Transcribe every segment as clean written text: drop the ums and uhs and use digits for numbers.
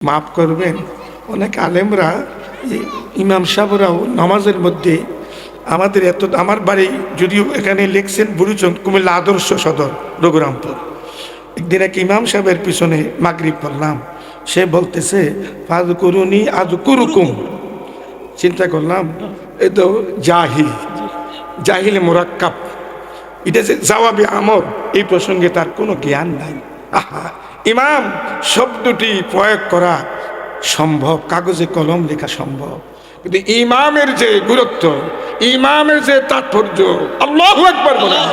মাফ করবেন, অনেক আলেমরা ইমাম সাহেবরাও নামাজের মধ্যে আমাদের আমার বাড়ি যদিও এখানে লিখছেন বুড়িচং, কুমিল্লা আদর্শ সদর রঘুরামপুর। একদিন এক ইমাম সাহেবের পিছনে মাগরিব পড়লাম, সে বলতেছে ফাযকুরুনি আযকুরুকুম। চিন্তা করলাম এ তো জাহিলে মুরাক্কাব, এটা যে জবাবে আমর, এই প্রসঙ্গে তার কোনো জ্ঞান নাই। আহা, ইমাম শব্দটি প্রয়োগ করা সম্ভব, কাগজে কলম লেখা সম্ভব, কিন্তু ইমামের যে গুরুত্ব, ইমামের যে তাৎপর্য, আল্লাহু আকবার বলেন।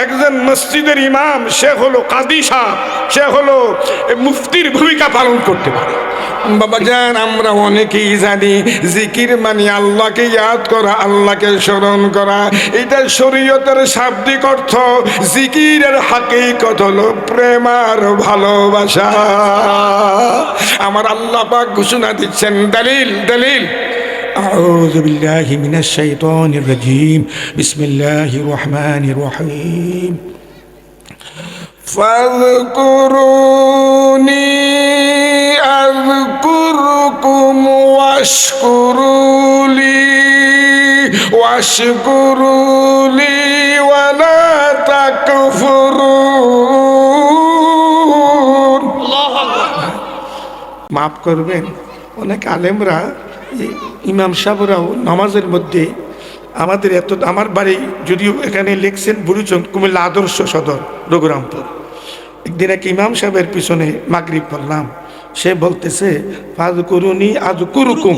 একজন মসজিদের ইমাম, সে হলো কাজী সাহেব, সে হলো মুফতির ভূমিকা পালন করতে পারে। বাবাজান, আমরা অনেকেই জানি জিকির মানে আল্লাহকে ইয়াদ করা, আল্লাহকে স্মরণ করা, এটা শরীয়তের শাব্দিক অর্থ। জিকিরের হাকিকত হলো প্রেম আর ভালোবাসা। আমার আল্লাহ পাক ঘোষণা দিচ্ছেন, দলিল দলিল। أعوذ بالله من الشيطان الرجيم بسم الله الرحمن الرحيم فاذكروني أذكركم واشكروا لي ولا تكفرون। মাফ করবেন, অনেক আলেমরা ইমাম সাহেবরাও নামাজের মধ্যে আমাদের আমার বাড়ি যদিও এখানে লিখছেন বুড়িচং, কুমিল্লা আদর্শ সদর রঘুরামপুর। একদিন এক ইমাম সাহেবের পিছনে মাগরিব পড়লাম, সে বলতেছে ফাযকুরুনি আযকুরুকুম।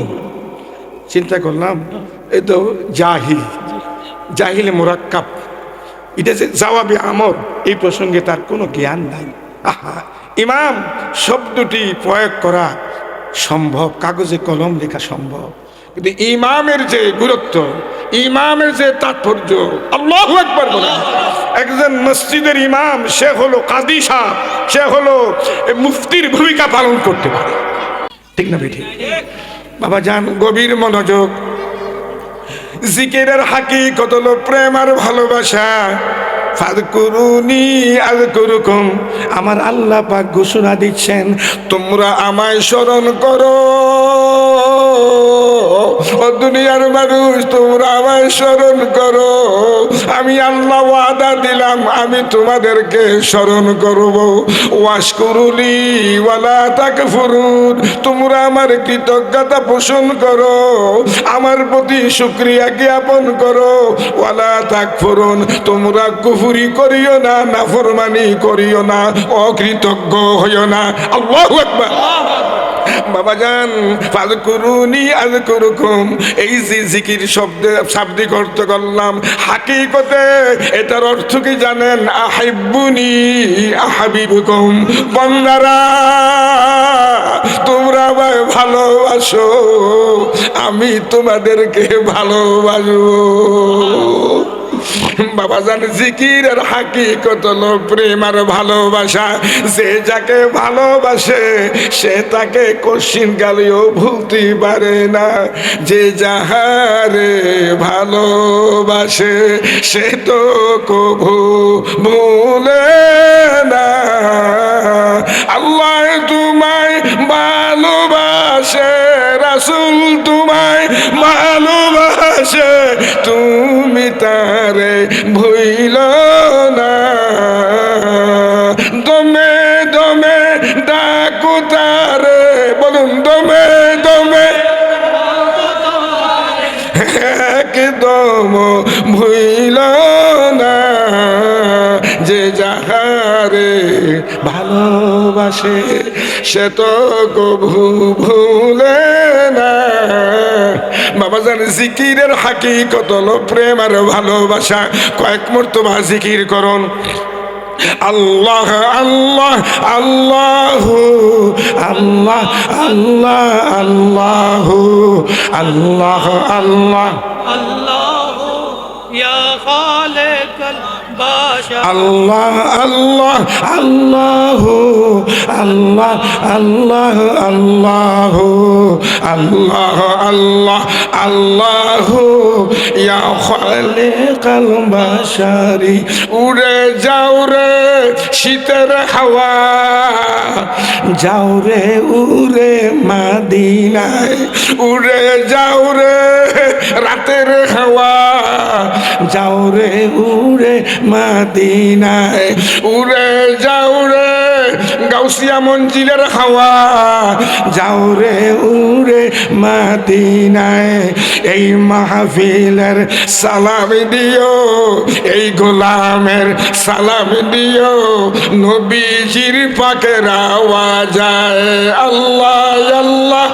চিন্তা করলাম এ তো জাহিলে মুরাক্কাব, এটা যে জবাবে আমর, এই প্রসঙ্গে তার কোনো জ্ঞান নাই। আহা, ইমাম শব্দটি প্রয়োগ করা সম্ভব, কাগজে কলম লেখা সম্ভব, কিন্তু ইমামের যে গুরুত্ব, ইমামের যে তাৎপর্য, আল্লাহু আকবার বলেন। একজন মসজিদের ইমাম, সে হলো কাজী সাহেব, সে হলো মুফতির ভূমিকা পালন করতে পারে। ঠিক না বেঠিক? বাবা যান, গভীর মনোযোগ। জিকিরের হাকিকত হলো প্রেম আর ভালোবাসা। ফাযকুরুনি আযকুরুকুম, আমার আল্লাহ পাক ঘোষণা দিচ্ছেন, তোমরা আমায় স্মরণ করো। ও দুনিয়ার মানুষ, তোমরা আমায় স্মরণ করো। আমি আল্লাহ ওয়াদা দিলাম, আমি তোমাদেরকে স্মরণ করব। ওয়াশকুরুলি ওয়ালা তাকফুরুন, তোমরা আমার কৃতজ্ঞতা পোষণ করো, আমার প্রতি শুকরিয়া জ্ঞাপন করো। ওয়ালা তাকফুরুন, তোমরা কুফরি করিও না, নাফরমানি করিও না, অকৃতজ্ঞ হইও না। আল্লাহু আকবার। বাবাজান, ফাযকুরুনি আযকুরুকুম, এই যে জিকির শব্দের শাব্দিক অর্থ করলাম, হাকিকতে এটার অর্থ কি জানেন? আহিব্বুনি আহাবিবুকুম। বান্দারা, তোমরা আমায় ভালোবাসো, আমি তোমাদেরকে ভালোবাসবো। বাবা জান, জিকিরের হাকিকত হলো প্রেম আর ভালোবাসা। যে যাকে ভালোবাসে সে তাকে কোশ্চিন গালিও ভুলতে পারে না। যে যাহারে ভালোবাসে সে তো কভু ভুলে না। আল্লাহ তোমায় ভালোবাসে, রাসূল তোমায় ভালোবাসে, তুমি তারে ভুইল না। দমে দমে ডাকো তারে, বলুন দমে দমে, একদম ভুইল না। যে যাহারে ভালোবাসে সে তো কভু ভুলে না। বাবা জান, জিকিরের হাকিকত হলো প্রেম আর ভালোবাসা। কয়েক মর্তবা জিকির করুন। আল্লাহ আল্লাহ আল্লাহ আল্লাহ আল্লাহ আল্লাহ আল্লাহ আল্লাহ আল্লাহ ইয়া খালিকাল বাশার। আল্লাহ আল্লাহ আল্লাহ আল্লাহ আল্লাহ আল্লাহ আল্লাহ আল্লাহ আল্লাহ ইয়া খালিকাল বাশারি উড়ে যাও রে শীতের হাওয়া যাও রে উড়ে মদিনায় উড়ে যাও রে রাতের হাওয়া যাও রে উড়ে মদিনায় উড়ে যাও রে গাউসিয়া মঞ্জিলের হাওয়া যাও রে উড়ে মদিনায় এই মাহফিলের সালাম দিও এই গোলামের সালাম দিও নবীজির পাকের আওয়াজ আল্লাহ আল্লাহ